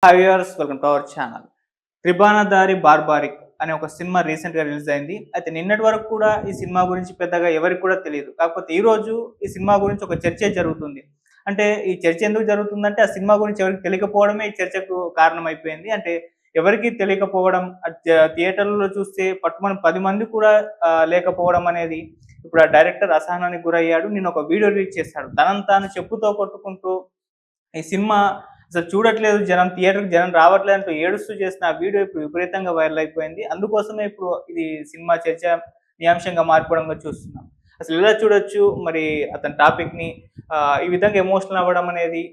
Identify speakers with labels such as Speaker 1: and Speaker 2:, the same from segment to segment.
Speaker 1: Hi viewers, welcome to our channel. 'త్రిబాణధారి barbaric' అనే ఒక cinema రీసెంట్‌గా రిలీజ్ అయింది. అయితే నిన్నటి వరకు కూడా ఈ సినిమా గురించి పెద్దగా ఎవరికీ కూడా తెలీదు. కాకపోతే ఈరోజు ఈ సినిమా గురించి ఒక చర్చే జరుగుతుంది. అంటే ఈ చర్చ ఎందుకు జరుగుతుందంటే, ఆ సినిమా గురించి ఎవరికీ తెలియకపోవడమే ఈ చర్చకు కారణమైపోయింది. అంటే ఎవరికీ తెలియకపోవడం, థియేటర్‌లో చూస్తే పట్టుమని 10 మంది కూడా లేకపోవడం అనేది, ఇప్పుడు ఆ డైరెక్టర్ అసహనానికి గురయ్యాడు. నిన్న ఒక వీడియో రిలీజ్ చేశాడు. తనను తాను చెప్పుతో కొట్టుకుంటూ ఈ సినిమా అసలు చూడట్లేదు జనం, థియేటర్‌కి జనం రావట్లేదు అంటూ ఏడుస్తూ చేసిన ఆ వీడియో ఇప్పుడు విపరీతంగా వైరల్ అయిపోయింది. అందుకోసమే ఇప్పుడు ఇది సినిమా చర్చనీయాంశంగా మారిపోవడంగా చూస్తున్నాం. అసలు ఎలా చూడొచ్చు మరి అతని టాపిక్‌ని, ఈ విధంగా ఎమోషనల్ అవ్వడం అనేది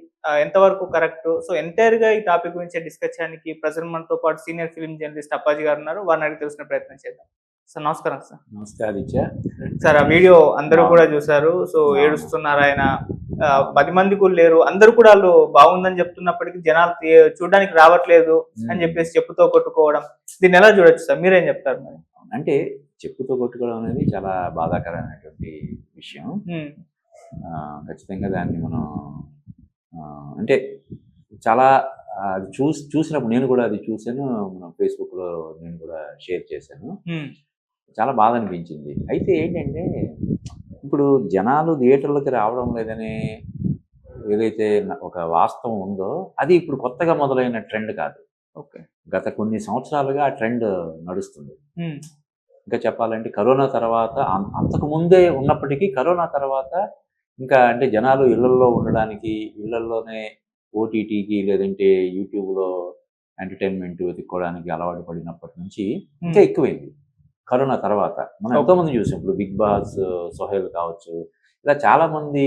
Speaker 1: ఎంతవరకు కరెక్టు? సో, ఎంటైర్‌గా ఈ టాపిక్ గురించి డిస్కస్ చేయడానికి ప్రెజెంట్ మనతో పాటు సీనియర్ ఫిల్మ్ జర్నలిస్ట్ అప్పాజీ గారు ఉన్నారు. వారిని అడిగి తెలుసుకునే ప్రయత్నం చేద్దాం. సార్ నమస్కారం సార్.
Speaker 2: నమస్తే ఆదిత్య.
Speaker 1: సార్, ఆ వీడియో అందరూ కూడా చూసారు. సో, ఏడుస్తున్నారాయన. 10 మంది కూడా లేరు. అందరూ కూడా ఆళ్ళు బాగుందని చెప్తున్నప్పటికీ జనాలు చూడ్డానికి రావట్లేదు అని చెప్పేసి చెప్పుతో కొట్టుకోవడం. దీన్నెలా చూడొచ్చు సార్? మీరేం చెప్తారు మరి?
Speaker 2: అంటే చెప్పుతో కొట్టుకోవడం అనేది చాలా బాధాకరమైనటువంటి విషయం. ఖచ్చితంగా దాన్ని మనం అంటే చాలా అది చూసినప్పుడు నేను కూడా అది చూసాను. మనం ఫేస్‌బుక్‌లో నేను కూడా షేర్ చేశాను. చాలా బాధ అనిపించింది. అయితే ఏంటంటే, ఇప్పుడు జనాలు థియేటర్‌లకి రావడం లేదనే ఏదైతే ఒక వాస్తవం ఉందో, అది ఇప్పుడు కొత్తగా మొదలైన ట్రెండ్ కాదు.
Speaker 1: ఓకే.
Speaker 2: గత కొన్ని సంవత్సరాలుగా ఆ ట్రెండ్ నడుస్తుంది. ఇంకా చెప్పాలంటే కరోనా తర్వాత అంతకు ముందే ఉన్నప్పటికీ కరోనా తర్వాత ఇంకా అంటే జనాలు ఇళ్లల్లో ఉండడానికి, ఇళ్లల్లోనే ఓటీటీకి లేదంటే యూట్యూబ్‌లో ఎంటర్‌టైన్‌మెంట్ వెతుక్కోవడానికి అలవాటు పడినప్పటి నుంచి ఇంకా ఎక్కువైంది. కరోనా తర్వాత మనం ఎంతోమంది చూసాం. ఇప్పుడు 'బిగ్ బాస్' సోహెల్ కావచ్చు, ఇలా చాలామంది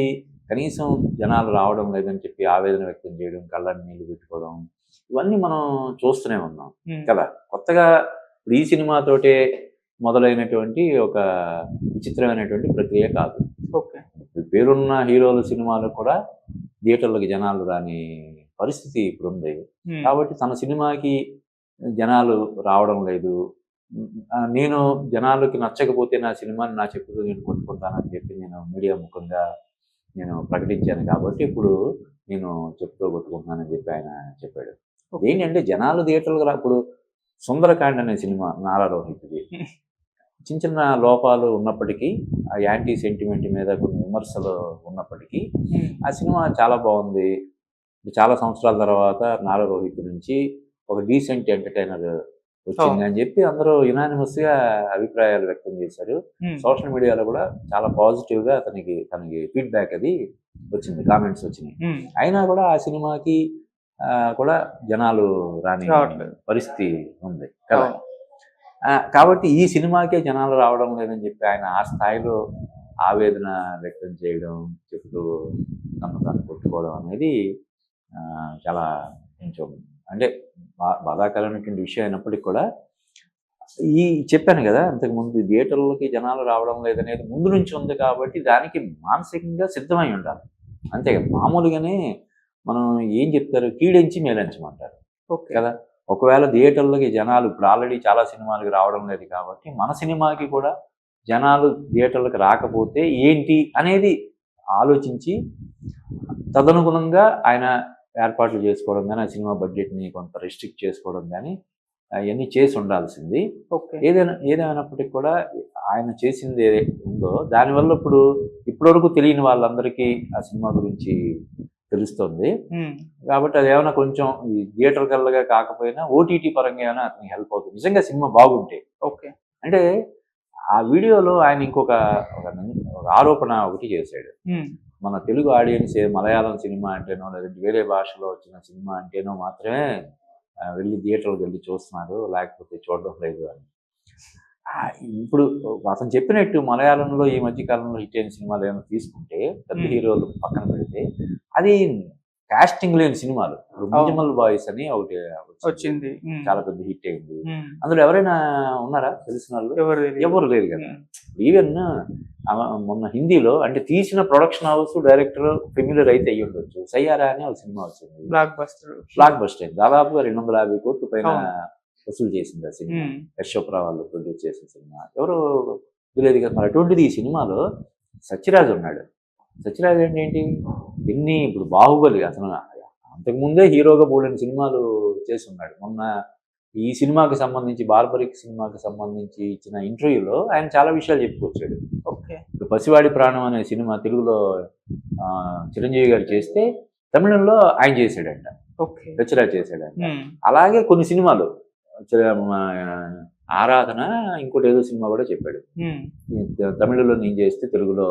Speaker 2: కనీసం జనాలు రావడం లేదని చెప్పి ఆవేదన వ్యక్తం చేయడం, కళ్ళని నీళ్లు పెట్టుకోవడం, ఇవన్నీ మనం చూస్తూనే ఉన్నాం కదా. కొత్తగా ఈ సినిమాతోటే మొదలైనటువంటి ఒక విచిత్రమైనటువంటి ప్రక్రియ కాదు.
Speaker 1: ఓకే.
Speaker 2: పేరున్న హీరోల సినిమాలు కూడా థియేటర్లకు జనాలు రాని పరిస్థితి ఇప్పుడుంది. కాబట్టి తన సినిమాకి జనాలు రావడం లేదు. నేను జనాలకి నచ్చకపోతే నా సినిమాని నా చెప్పుతో నేను కొట్టుకుంటానని చెప్పి నేను మీడియా ముఖంగా నేను ప్రకటించాను. కాబట్టి ఇప్పుడు నేను చెప్పుతో కొట్టుకుంటున్నానని చెప్పి ఆయన చెప్పాడు. ఏంటంటే జనాలు థియేటర్లకు ఇప్పుడు 'సుందరకాండ్' అనే సినిమా నారా రోహిత్‌ది. చిన్న చిన్న లోపాలు ఉన్నప్పటికీ, ఆ యాంటీ సెంటిమెంట్ మీద కొన్ని విమర్శలు ఉన్నప్పటికీ ఆ సినిమా చాలా బాగుంది. చాలా సంవత్సరాల తర్వాత నారా రోహిత్ నుంచి ఒక డీసెంట్ ఎంటర్‌టైనర్ వచ్చింది అని చెప్పి అందరూ యునానిమస్‌గా అభిప్రాయాలు వ్యక్తం చేశారు. సోషల్ మీడియాలో కూడా చాలా పాజిటివ్‌గా తనకి ఫీడ్‌బ్యాక్ అది వచ్చింది, కామెంట్స్ వచ్చినాయి. అయినా కూడా ఆ సినిమాకి కూడా జనాలు రాని పరిస్థితి ఉంది కదా. కాబట్టి ఈ సినిమాకే జనాలు రావడం లేదని చెప్పి ఆయన ఆ స్థాయిలో ఆవేదన వ్యక్తం చేయడం, చెప్తూ తను తాను కొట్టుకోవడం అనేది చాలా కొంచెం అంటే బాధాకరమైనటువంటి విషయం అయినప్పటికీ కూడా చెప్పాను కదా అంతకుముందు, థియేటర్లకి జనాలు రావడం లేదనేది ముందు నుంచి ఉంది కాబట్టి దానికి మానసికంగా సిద్ధమై ఉండాలి. అంతే మామూలుగానే మనం ఏం చెప్తారు, కీడెంచి మేలంచమంటారు కదా. ఒకవేళ థియేటర్లకి జనాలు ఇప్పుడు ఆల్రెడీ చాలా సినిమాలకి రావడం లేదు కాబట్టి మన సినిమాకి కూడా జనాలు థియేటర్లకు రాకపోతే ఏంటి అనేది ఆలోచించి తదనుగుణంగా ఆయన ఏర్పాట్లు చేసుకోవడం కానీ, ఆ సినిమా బడ్జెట్ని కొంత రెస్ట్రిక్ట్ చేసుకోవడం కానీ అవన్నీ చేసి ఉండాల్సింది. ఏదేమైనప్పటికీ కూడా ఆయన చేసింది ఏదైతే ఉందో దానివల్ల ఇప్పటివరకు తెలియని వాళ్ళందరికీ ఆ సినిమా గురించి తెలుస్తుంది. కాబట్టి అది ఏమైనా కొంచెం ఈ థియేటర్ కల్గా కాకపోయినా ఓటీటీ పరంగా ఏమైనా అతనికి హెల్ప్ అవుతుంది నిజంగా సినిమా బాగుంటే.
Speaker 1: ఓకే.
Speaker 2: అంటే ఆ వీడియోలో ఆయన ఇంకొక ఆరోపణ ఒకటి చేశాడు. మన తెలుగు ఆడియన్స్ మలయాళం సినిమా అంటేనో లేదంటే వేరే భాషలో వచ్చిన సినిమా అంటేనో మాత్రమే వెళ్ళి థియేటర్కి వెళ్ళి చూస్తున్నారు, లేకపోతే చూడడం లేదు అని. ఇప్పుడు అతను చెప్పినట్టు మలయాళంలో ఈ మధ్య కాలంలో హిట్ అయిన సినిమాలు ఏమైనా తీసుకుంటే, పెద్ద హీరోలు పక్కన పెడితే అది కాస్టింగ్ లేని సినిమాలు. ఇప్పుడు 'ముంజమల్ బాయ్స్' అని ఒకటి వచ్చింది, చాలా పెద్ద హిట్ అయింది. అందులో ఎవరైనా ఉన్నారా తెలిసిన వాళ్ళు? ఎవరు లేరు కదా. ఈవెన్ మొన్న హిందీలో అంటే తీసిన ప్రొడక్షన్ హౌస్ డైరెక్టర్ ఫెమిలియర్ అయితే అయ్యి ఉండొచ్చు. 'సయ్యారా' అని ఒక సినిమా వచ్చింది, బ్లాక్ బస్టర్. దాదాపుగా 250 కోట్ల పైన వసూలు చేసింది ఆ సినిమా. యశ్ చోప్రా వాళ్ళు ప్రొడ్యూస్ చేసిన సినిమా. ఎవరు తెలియదు కదా. మరి అటువంటిది ఈ సినిమాలో సత్యరాజ్ ఉన్నాడు. సత్యరాజ్ ఏంటి ఇప్పుడు 'బాహుబలి' అసలు అంతకుముందే హీరోగా బోలెడన్ని సినిమాలు వచ్చేసి ఉన్నాడు. మొన్న ఈ సినిమాకి సంబంధించి, బార్బరిక్ సినిమాకి సంబంధించి ఇచ్చిన ఇంటర్వ్యూలో ఆయన చాలా విషయాలు చెప్పుకొచ్చాడు.
Speaker 1: ఓకే.
Speaker 2: ఇప్పుడు పసివాడి ప్రాణం అనే సినిమా తెలుగులో చిరంజీవి గారు చేస్తే తమిళంలో ఆయన చేశాడంట,
Speaker 1: ఓకే.
Speaker 2: రచన చేశాడంట. అలాగే కొన్ని సినిమాలు ఆరాధన, ఇంకోటి ఏదో సినిమా కూడా చెప్పాడు, తమిళంలో నేను చేస్తే తెలుగులో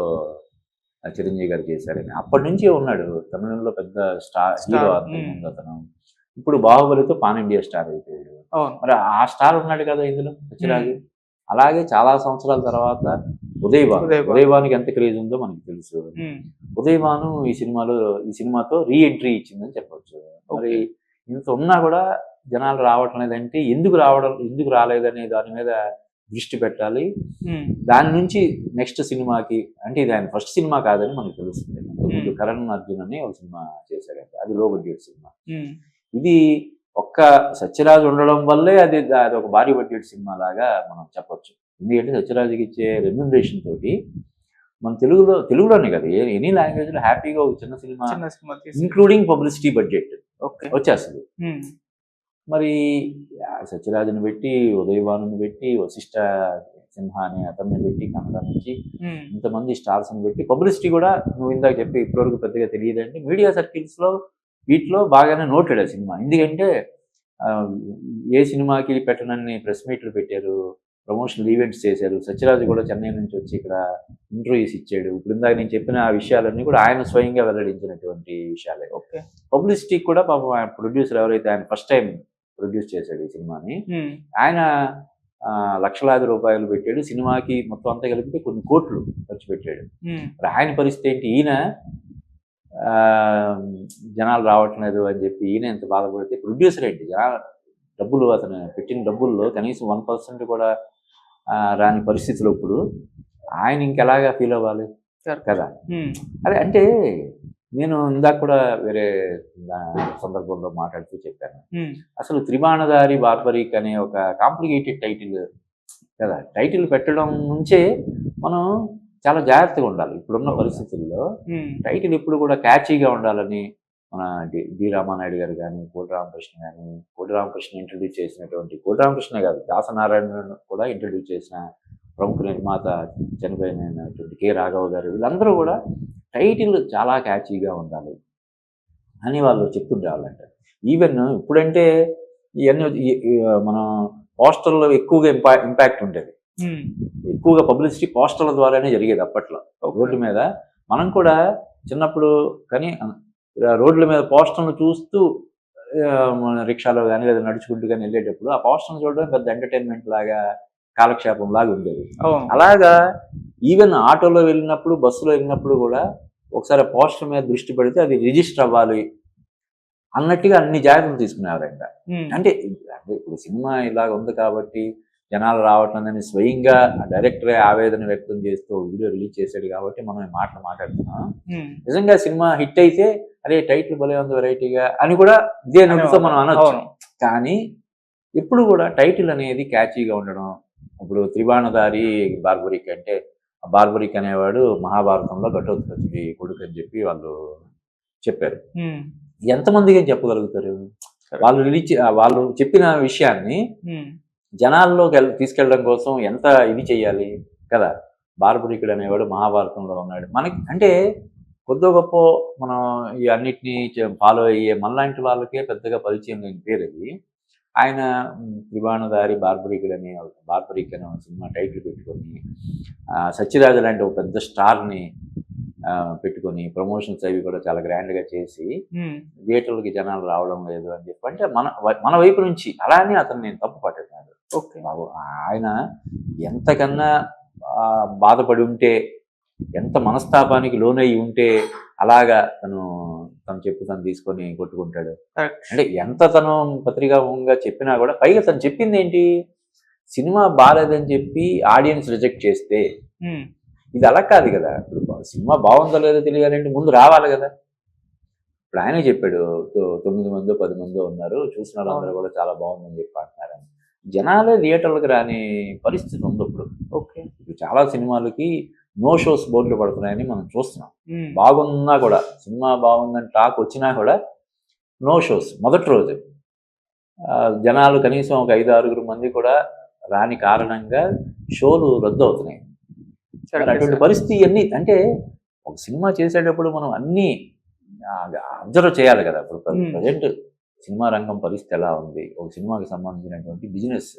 Speaker 2: చిరంజీవి గారు చేశారని. అప్పటి నుంచే ఉన్నాడు తమిళంలో పెద్ద స్టార్ హీరో అతను. ఇప్పుడు బాహుబలితో పాన్ ఇండియా స్టార్ అయిపోయాడు. మరి ఆ స్టార్ ఉన్నాడు కదా ఇందులో సత్యరాజు. అలాగే చాలా సంవత్సరాల తర్వాత ఉదయభానుకి ఎంత క్రేజ్ ఉందో మనకు తెలుసు. ఉదయభాను ఈ సినిమాతో రీ ఎంట్రీ ఇచ్చిందని చెప్పవచ్చు. మరి ఇంత ఉన్నా కూడా జనాలు రావటం లేదంటే ఎందుకు రాలేదనే దాని మీద దృష్టి పెట్టాలి. దాని నుంచి నెక్స్ట్ సినిమాకి, అంటే ఇది ఆయన ఫస్ట్ సినిమా కాదని మనకు తెలుస్తుంది. కరణ్ అర్జున్ అని ఒక సినిమా చేశాడంట, అది లో బడ్జెట్ సినిమా. ఇది ఒక్క సత్యరాజు ఉండడం వల్లే అది ఒక భారీ బడ్జెట్ సినిమా లాగా మనం చెప్పొచ్చు. ఎందుకంటే సత్యరాజుకి ఇచ్చే రెమ్యూనరేషన్ తోటి మన తెలుగులోనే కదా, ఎనీ లాంగ్వేజ్ లో హ్యాపీగా ఒక చిన్న సినిమా ఇంక్లూడింగ్ పబ్లిసిటీ బడ్జెట్ వచ్చేస్తుంది. మరి సత్యరాజుని పెట్టి, ఉదయభానుని పెట్టి, వశిష్ఠ సింహ అనే అతన్ని పెట్టి, కన్నడ నుంచి ఇంతమంది స్టార్స్ని పెట్టి, పబ్లిసిటీ కూడా నువ్వు ఇందాక చెప్పి ఇప్పటివరకు పెద్దగా తెలియదండి. మీడియా సర్కిల్స్లో వీటిలో బాగానే నోటెడ్ ఆ సినిమా. ఎందుకంటే ఏ సినిమాకి పెట్టనన్ని ప్రెస్ మీట్లు పెట్టారు, ప్రమోషనల్ ఈవెంట్స్ చేశారు. సత్యరాజు కూడా చెన్నై నుంచి వచ్చి ఇక్కడ ఇంటర్వ్యూస్ ఇచ్చాడు. ఇప్పుడు ఇందాక నేను చెప్పిన ఆ విషయాలన్నీ కూడా ఆయన స్వయంగా వెల్లడించినటువంటి విషయాలే. ఓకే. పబ్లిసిటీకి కూడా పాపం ప్రొడ్యూసర్ ఎవరైతే ఆయన ఫస్ట్ టైం ప్రొడ్యూస్ చేశాడు ఈ సినిమాని, ఆయన లక్షలాది రూపాయలు పెట్టాడు. సినిమాకి మొత్తం అంతా కలిపితే కొన్ని కోట్లు ఖర్చు పెట్టాడు. మరి ఆయన పరిస్థితి ఏంటి? ఈయన జనాలు రావటం లేదు అని చెప్పి ఈయన ఎంత బాధపడితే, ప్రొడ్యూసర్ ఏంటి డబ్బులు, అతను పెట్టిన డబ్బుల్లో కనీసం 1% కూడా రాని పరిస్థితులు ఇప్పుడు ఆయన ఇంకెలాగా ఫీల్ అవ్వాలి కదా. అదే అంటే నేను ఇందాక కూడా వేరే సందర్భంలో మాట్లాడుతూ చెప్పాను, అసలు త్రిబాణధారి బార్బరిక్ అనే ఒక కాంప్లికేటెడ్ టైటిల్ కదా. టైటిల్ పెట్టడం నుంచే మనం చాలా జాగ్రత్తగా ఉండాలి. ఇప్పుడున్న పరిస్థితుల్లో టైటిల్ ఎప్పుడు కూడా క్యాచీగా ఉండాలని మన డి రామానాయుడు గారు కానీ, కోటి రామకృష్ణ ఇంట్రడ్యూస్ చేసినటువంటి, కోటి రామకృష్ణ కాదు, దాసనారాయణ కూడా ఇంట్రడ్యూస్ చేసిన ప్రముఖ నిర్మాత చనిపోయినటువంటి కె రాఘవ గారు, వీళ్ళందరూ కూడా టైటిల్ చాలా క్యాచీగా ఉండాలి అని వాళ్ళు చెప్తుండేవాళ్ళంట. ఈవెన్ ఇప్పుడంటే ఇవన్నీ మనం పోస్టర్లో ఎక్కువగా ఇంపాక్ట్ ఉండేది, ఎక్కువగా పబ్లిసిటీ పోస్టర్ల ద్వారానే జరిగేది అప్పట్లో. రోడ్డు మీద మనం కూడా చిన్నప్పుడు కానీ రోడ్ల మీద పోస్టర్లు చూస్తూ రిక్షాలో కానీ లేదా నడుచుకుంటూ కానీ వెళ్ళేటప్పుడు ఆ పోస్టర్లు చూడడం పెద్ద ఎంటర్టైన్మెంట్ లాగా, కాలక్షేపం లాగా ఉండేది. అలాగా ఈవెన్ ఆటోలో వెళ్ళినప్పుడు, బస్సులో వెళ్ళినప్పుడు కూడా ఒకసారి పోస్టర్ మీద దృష్టి పెడితే అది రిజిస్టర్ అవ్వాలి అన్నట్టుగా అన్ని జాగ్రత్తలు తీసుకునేవారంట. అంటే ఇప్పుడు సినిమా ఇలాగ ఉంది కాబట్టి జనాలు రావట్లేదని స్వయంగా డైరెక్టరే ఆవేదన వ్యక్తం చేస్తూ వీడియో రిలీజ్ చేశాడు కాబట్టి మనం ఈ మాటలు మాట్లాడుతున్నాం. నిజంగా సినిమా హిట్ అయితే అరే టైటిల్ భలే ఉంది వెరైటీగా అని కూడా ఇదే నడుస్తూ మనం అనొచ్చు. కానీ ఎప్పుడు కూడా టైటిల్ అనేది క్యాచీగా ఉండడం. ఇప్పుడు త్రిబాణధారి బార్బరిక్ అంటే, బార్బరిక్ అనేవాడు మహాభారతంలో ఘటోత్కచుడి కొడుకు అని చెప్పి వాళ్ళు చెప్పారు. ఎంతమందికి చెప్పగలుగుతారు? వాళ్ళు చెప్పిన విషయాన్ని జనాల్లోకి తీసుకెళ్ళడం కోసం ఎంత ఇది చెయ్యాలి కదా. బార్బరికుడు అనేవాడు మహాభారతంలో ఉన్నాడు. మనకి అంటే కొద్ది గొప్ప మనం ఈ అన్నిటినీ ఫాలో అయ్యే మనలాంటి వాళ్ళకే పెద్దగా పరిచయం లేని పేరు అది. ఆయన త్రిబాణధారి బార్బరిక్ అనే సినిమా టైటిల్ పెట్టుకొని, సత్యరాజు లాంటి ఒక పెద్ద స్టార్ని పెట్టుకొని ప్రమోషన్స్ అవి కూడా చాలా గ్రాండ్గా చేసి థియేటర్లకి జనాలు రావడం లేదు అని చెప్పి అంటే మన వైపు నుంచి అలానే అతను నేను తప్పు పట్టేశాను. ఓకే బాబు, ఆయన ఎంతకన్నా బాధపడి ఉంటే, ఎంత మనస్తాపానికి లోనయ్యి ఉంటే అలాగా తను తీసుకొని కొట్టుకుంటాడు. అంటే ఎంత తను పత్రికాముఖంగా చెప్పినా కూడా, పైగా తను చెప్పింది ఏంటి, సినిమా బాగాలేదని చెప్పి ఆడియన్స్ రిజెక్ట్ చేస్తే ఇది అలా కాదు కదా. ఇప్పుడు సినిమా బాగుందో లేదో తెలియాలంటే ముందు రావాలి కదా. ఇప్పుడు ఆయనే చెప్పాడు 9 మందో 10 మందో ఉన్నారు, చూసిన వాళ్ళందరూ కూడా చాలా బాగుందని చెప్పి అంటున్నారని. జనాలే థియేటర్లకు రాని పరిస్థితి ఉంది ఇప్పుడు. ఓకే, ఇప్పుడు చాలా సినిమాలకి నో షోస్ బోర్డులు పడుతున్నాయని మనం చూస్తున్నాం. బాగున్నా కూడా, సినిమా బాగుందని టాక్ వచ్చినా కూడా నో షోస్ మొదటి రోజు. జనాలు కనీసం ఒక 5-6 మంది కూడా రాని కారణంగా షోలు రద్దు అవుతున్నాయి. మరి అటువంటి పరిస్థితి అన్నీ అంటే ఒక సినిమా చేసేటప్పుడు మనం అన్నీ అబ్జర్వ్ చేయాలి కదా. ఇప్పుడు ప్రజెంట్ సినిమా రంగం పరిస్థితి ఎలా ఉంది, ఒక సినిమాకి సంబంధించినటువంటి బిజినెస్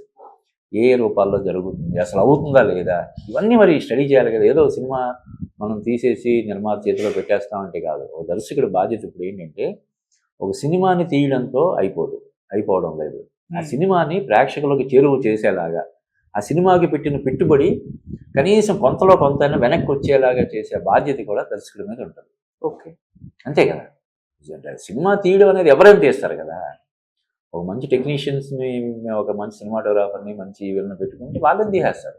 Speaker 2: ఏ రూపాల్లో జరుగుతుంది, అసలు అవుతుందా లేదా, ఇవన్నీ మరి స్టడీ చేయాలి కదా. ఏదో సినిమా మనం తీసేసి నిర్మాత చేతిలో పెట్టేస్తామంటే కాదు. ఒక దర్శకుడి బాధ్యత ఇప్పుడు ఏంటంటే ఒక సినిమాని తీయడంతో అయిపోవడం లేదు. ఆ సినిమాని ప్రేక్షకులకు చేరువ చేసేలాగా, ఆ సినిమాకి పెట్టిన పెట్టుబడి కనీసం కొంతలో కొంతైనా వెనక్కి వచ్చేలాగా చేసే బాధ్యత కూడా దర్శకుడి మీద ఉంటుంది.
Speaker 1: ఓకే,
Speaker 2: అంతే కదా. సినిమా తీయడం అనేది ఎవరైనా తీస్తారు కదా. ఒక మంచి టెక్నీషియన్స్ని, ఒక మంచి సినిమాటోగ్రాఫర్ని, మంచి వీళ్ళని పెట్టుకుంటే వాళ్ళని తీసేస్తారు.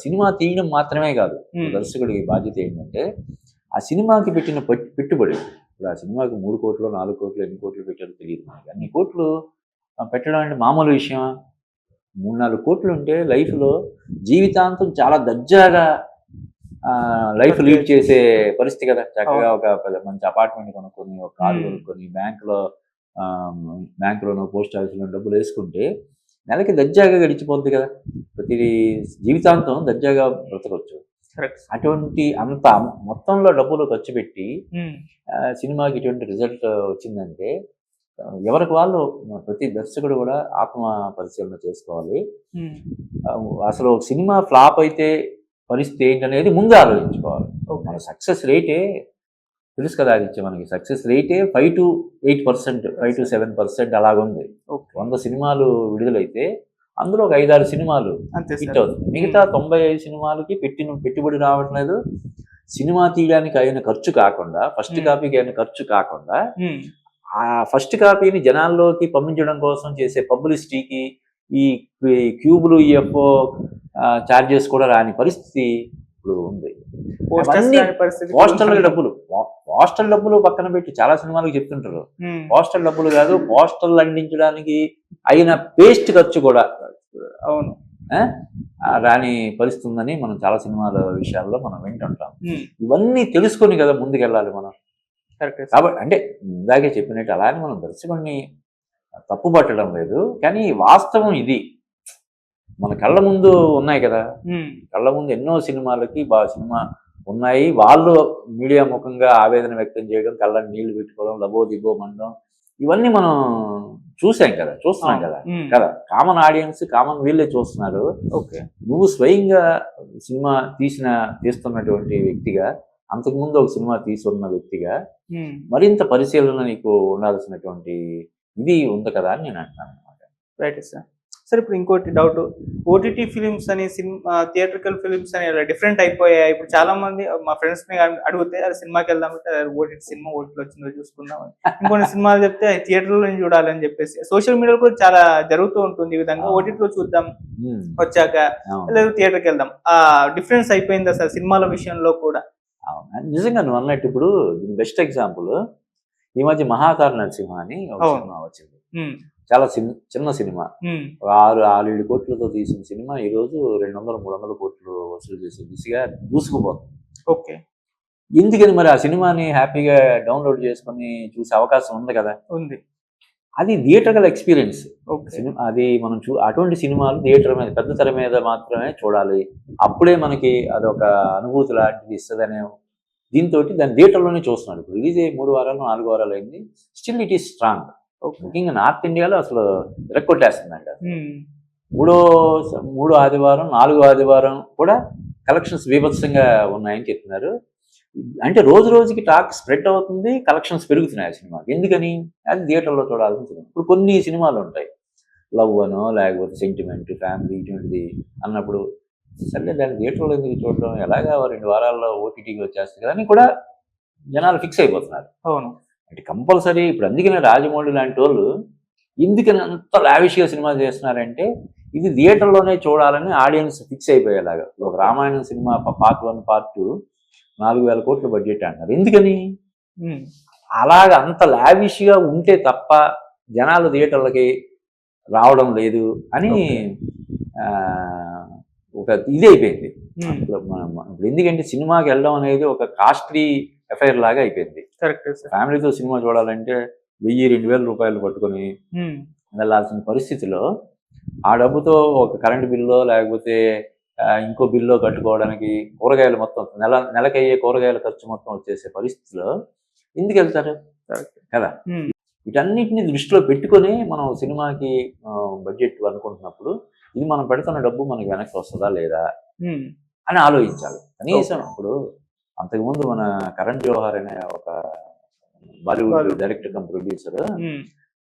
Speaker 2: సినిమా తీయడం మాత్రమే కాదు, దర్శకుడికి బాధ్యత ఏంటంటే ఆ సినిమాకి పెట్టిన పెట్టుబడి. ఇప్పుడు ఆ సినిమాకి 3 కోట్లు 4 కోట్లు ఎన్ని కోట్లు పెట్టారో తెలియదు మనకి. అన్ని కోట్లు పెట్టడం అంటే మామూలు విషయమా? 3-4 కోట్లు ఉంటే లైఫ్లో జీవితాంతం చాలా దర్జాగా లైఫ్ లీడ్ చేసే పరిస్థితి కదా. చక్కగా ఒక మంచి అపార్ట్మెంట్ కొనుక్కొని, ఒక కారు కొనుక్కొని, బ్యాంకులోనో పోస్ట్ ఆఫీస్లో డబ్బులు వేసుకుంటే నెలకి దర్జాగా గడిచిపోద్ది కదా. ప్రతి జీవితాంతం దర్జాగా బ్రతకొచ్చు. అటువంటి అంత మొత్తంలో డబ్బులు ఖర్చు పెట్టి సినిమాకి ఇటువంటి రిజల్ట్ వచ్చిందంటే ఎవరికి వాళ్ళు ప్రతి దర్శకుడు కూడా ఆత్మ పరిశీలన చేసుకోవాలి. అసలు సినిమా ఫ్లాప్ అయితే పరిస్థితి ఏంటనేది ముందు ఆలోచించుకోవాలి. మన సక్సెస్ రేటే తెలుసు కదా ఆదిత్య, మనకి సక్సెస్ రేటే 5 to 8%, 5 to 7% అలాగుంది. 100 సినిమాలు విడుదలైతే అందులో ఒక 5-6 సినిమాలు హిట్ అవుతుంది. మిగతా 95 సినిమాలకి పెట్టుబడి రావట్లేదు. సినిమా తీయడానికి అయిన ఖర్చు కాకుండా, ఫస్ట్ కాపీకి అయిన ఖర్చు కాకుండా, ఆ ఫస్ట్ కాపీని జనాల్లోకి పంపించడం కోసం చేసే పబ్లిసిటీకి ఈ క్యూబులు, ఈఎఫ్ఓ ఛార్జెస్ కూడా రాని పరిస్థితి ఇప్పుడు ఉంది. పోస్టల్ డబ్బులు పక్కన పెట్టి చాలా సినిమాలకు చెప్తుంటారు, పోస్టల్ డబ్బులు కాదు, పోస్టల్ అందించడానికి అయిన పేస్ట్ ఖర్చు కూడా
Speaker 1: అవును
Speaker 2: రాని పరిస్థితి ఉందని మనం చాలా సినిమాల విషయాల్లో మనం వింటుంటాం. ఇవన్నీ తెలుసుకొని కదా ముందుకెళ్ళాలి మనం. కాబట్టి అంటే ఇందాకే చెప్పినట్టు అలానే మనం దర్శకుడిని తప్పు పట్టడం లేదు, కానీ వాస్తవం ఇది. మన కళ్ళ ముందు ఉన్నాయి కదా, కళ్ళ ముందు ఎన్నో సినిమాలకి సినిమా ఉన్నాయి. వాళ్ళు మీడియా ముఖంగా ఆవేదన వ్యక్తం చేయడం, కళ్ళని నీళ్లు పెట్టుకోవడం, లబో దిబో మండడం, ఇవన్నీ మనం చూస్తున్నాం కదా. కామన్ ఆడియన్స్, కామన్ వీళ్ళే చూస్తున్నారు. నువ్వు స్వయంగా సినిమా తీస్తున్నటువంటి వ్యక్తిగా, అంతకుముందు ఒక సినిమా తీసుకున్న వ్యక్తిగా మరింత పరిశీలన నీకు ఉండాల్సినటువంటి ఇది ఉంది కదా అని నేను అంటున్నాను అనమాట.
Speaker 1: Right sir. సార్ ఇప్పుడు ఇంకోటి డౌట్, ఓటీటీ ఫిలిమ్స్ అని థియేట్రికల్ ఫిలిమ్స్ అని డిఫరెంట్ అయిపోయాయి. ఇప్పుడు చాలా మంది మా ఫ్రెండ్స్ ని అడిగితే అది సినిమాకి వెళ్దామంటే ఓటీటీ సినిమా ఓటీటీలో వచ్చిందో చూసుకుందాం, ఇంకొన్ని సినిమాలు చెప్తే థియేటర్లో నుంచి చూడాలని చెప్పేసి సోషల్ మీడియాలో కూడా చాలా జరుగుతూ ఉంటుంది. ఈ విధంగా ఓటీటీలో చూద్దాం వచ్చాక, లేదు థియేటర్కి వెళ్దాం, ఆ డిఫరెన్స్ అయిపోయింది అసలు సినిమాల విషయంలో కూడా.
Speaker 2: నిజంగా నువ్వు అన్నట్టు ఇప్పుడు బెస్ట్ ఎగ్జాంపుల్ ఈ మధ్య మహాకార నరసింహ అని ఒక సినిమా వచ్చింది. చాలా చిన్న సినిమా, 6-7 కోట్లతో తీసిన సినిమా ఈ రోజు 200-300 కోట్లు వసూలు చేసే దిశగా దూసుకుపోతుంది. ఎందుకని మరి ఆ సినిమాని హ్యాపీగా డౌన్లోడ్ చేసుకుని చూసే అవకాశం ఉంది కదా.
Speaker 1: ఉంది.
Speaker 2: అది థియేటర్కల్ ఎక్స్పీరియన్స్. అది మనం అటువంటి సినిమాలు థియేటర్ మీద, పెద్ద తెర మీద మాత్రమే చూడాలి. అప్పుడే మనకి అదొక అనుభూతి లాంటిది ఇస్తుందనే దీంతో దాన్ని థియేటర్లోనే చూస్తున్నాడు. ఇప్పుడు రిలీజ్ అయ్యి 3 వారాలు 4 వారాలు అయింది, స్టిల్ ఇట్ ఈస్ స్ట్రాంగ్. ముఖ్యంగా నార్త్ ఇండియాలో అసలు రెక్కొట్టేస్తుందంట. 3 ఆదివారం 4 ఆదివారం కూడా కలెక్షన్స్ బీభత్సంగా ఉన్నాయని చెప్తున్నారు. అంటే రోజు రోజుకి టాక్ స్ప్రెడ్ అవుతుంది, కలెక్షన్స్ పెరుగుతున్నాయి ఆ సినిమాకి. ఎందుకని? అది థియేటర్లో చూడాల్సిన సినిమా. ఇప్పుడు కొన్ని సినిమాలు ఉంటాయి, లవ్ అనో లేకపోతే సెంటిమెంట్, ఫ్యామిలీ ఇటువంటిది అన్నప్పుడు సరే దాన్ని థియేటర్లో ఎందుకు చూడడం, ఎలాగా 2 వారాల్లో ఓటీటీకి వచ్చేస్తుంది కదా అని కూడా జనాలు ఫిక్స్ అయిపోతున్నారు.
Speaker 1: అవును,
Speaker 2: అంటే కంపల్సరీ. ఇప్పుడు అందుకనే రాజమౌళి లాంటి వాళ్ళు ఎందుకని అంత లావిష్గా సినిమా చేస్తున్నారంటే ఇది థియేటర్లోనే చూడాలని ఆడియన్స్ ఫిక్స్ అయిపోయేలాగా. ఒక రామాయణం సినిమా పార్ట్ 1 పార్ట్ 2 4,000 కోట్ల బడ్జెట్ అంటారు. ఎందుకని? అలాగ అంత లావిష్గా ఉంటే తప్ప జనాలు థియేటర్లకి రావడం లేదు అని ఒక ఇది అయిపోయింది. ఇప్పుడు ఎందుకంటే సినిమాకి వెళ్ళడం అనేది ఒక కాస్ట్లీ ఎఫైర్ లాగా అయిపోయింది. ఫ్యామిలీతో సినిమా చూడాలంటే 1,000-2,000 రూపాయలు పట్టుకొని వెళ్ళాల్సిన పరిస్థితిలో ఆ డబ్బుతో ఒక కరెంటు బిల్లో లేకపోతే ఇంకో బిల్లో కట్టుకోవడానికి కూరగాయలు మొత్తం నెలకయ్యే కూరగాయల ఖర్చు మొత్తం వచ్చేసే పరిస్థితిలో ఎందుకు వెళ్తారు కదా. వీటన్నిటిని దృష్టిలో పెట్టుకొని మనం సినిమాకి బడ్జెట్ అనుకుంటున్నప్పుడు ఇది మనం పెడుతున్న డబ్బు మనకి వెనక్కి వస్తుందా లేదా అని ఆలోచించాలి. కనీసం ఇప్పుడు అంతకుముందు మన కరణ్ జోహార్ అనే ఒక బాలీవుడ్ డైరెక్టర్ కమ్ ప్రొడ్యూసర్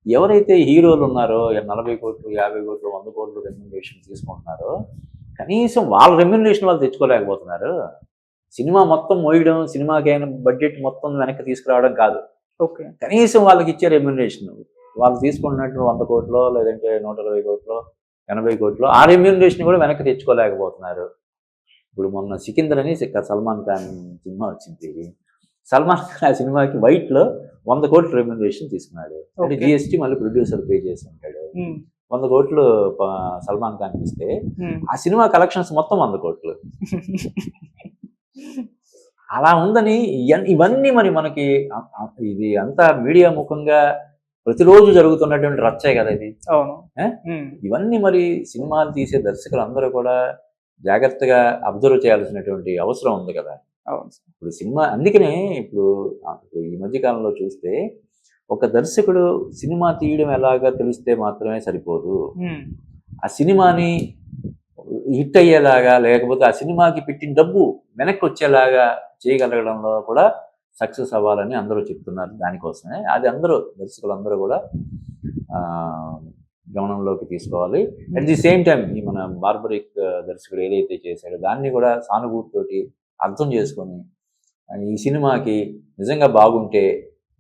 Speaker 2: ఎవరైతే హీరోలు ఉన్నారో 40 కోట్లు 50 కోట్లు 100 కోట్లు రెమ్యునరేషన్ తీసుకుంటున్నారో కనీసం వాళ్ళ రెమ్యునరేషన్ వాళ్ళు తెచ్చుకోలేకపోతున్నారు. సినిమా మొత్తం మోయడం, సినిమాకి అయిన బడ్జెట్ మొత్తం వెనక్కి తీసుకురావడం కాదు, కనీసం వాళ్ళకి ఇచ్చే రెమ్యునరేషన్ వాళ్ళు తీసుకున్నట్టు 100 కోట్లు లేదంటే 120 కోట్లు 80 కోట్లు ఆ రెమ్యునరేషన్ కూడా వెనక్కి తెచ్చుకోలేకపోతున్నారు. ఇప్పుడు మొన్న సికిందర్ అని సల్మాన్ ఖాన్ సినిమా వచ్చింది. సల్మాన్ ఖాన్ ఆ సినిమాకి వైట్లో 100 కోట్లు రెమ్యునరేషన్ తీసుకున్నాడు. అంటే జిఎస్టీ మళ్ళీ ప్రొడ్యూసర్ పే చేసి ఉంటాడు. 100 కోట్లు సల్మాన్ ఖాన్ ఇస్తే ఆ సినిమా కలెక్షన్స్ మొత్తం 100 కోట్లు. అలా ఉందని ఇవన్నీ మరి మనకి ఇది అంతా మీడియా ముఖంగా ప్రతిరోజు జరుగుతున్నటువంటి రచ్చే కదా ఇది. ఇవన్నీ మరి సినిమాలు తీసే దర్శకులు అందరూ కూడా జాగ్రత్తగా అబ్జర్వ్ చేయాల్సినటువంటి అవసరం ఉంది కదా. ఇప్పుడు సినిమా అందుకనే ఇప్పుడు ఈ మధ్యకాలంలో చూస్తే ఒక దర్శకుడు సినిమా తీయడం ఎలాగా తెలిస్తే మాత్రమే సరిపోదు, ఆ సినిమాని హిట్ అయ్యేలాగా లేకపోతే ఆ సినిమాకి పెట్టిన డబ్బు వెనక్కి వచ్చేలాగా చేయగలగడంలో కూడా సక్సెస్ అవ్వాలని అందరూ చెప్తున్నారు. దానికోసమే అది అందరూ దర్శకులు అందరూ కూడా గమనంలోకి తీసుకోవాలి. అట్ ది సేమ్ టైం ఈ మన బార్బరిక్ దర్శకుడు ఏదైతే చేశాడో దాన్ని కూడా సానుభూతితోటి అర్థం చేసుకొని ఈ సినిమాకి నిజంగా బాగుంటే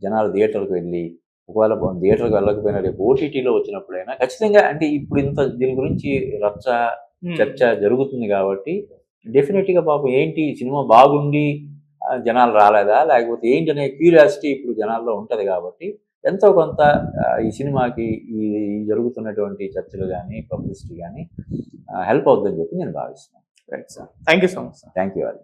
Speaker 2: జనాలు థియేటర్కి వెళ్ళి, ఒకవేళ థియేటర్కి వెళ్ళకపోయినా రేపు ఓటీటీలో వచ్చినప్పుడైనా ఖచ్చితంగా, అంటే ఇప్పుడు ఇంత దీని గురించి చర్చ జరుగుతుంది కాబట్టి డెఫినెట్గా పాపం ఏంటి సినిమా బాగుండి జనాలు రాలేదా లేకపోతే ఏంటి అనే క్యూరియాసిటీ ఇప్పుడు జనాల్లో ఉంటుంది కాబట్టి ఎంతో కొంత ఈ సినిమాకి ఈ జరుగుతున్నటువంటి చర్చలు కానీ పబ్లిసిటీ కానీ హెల్ప్ అవుతుందని చెప్పి నేను భావిస్తున్నాను.
Speaker 1: Right sir, thank you so much.
Speaker 2: Thank you.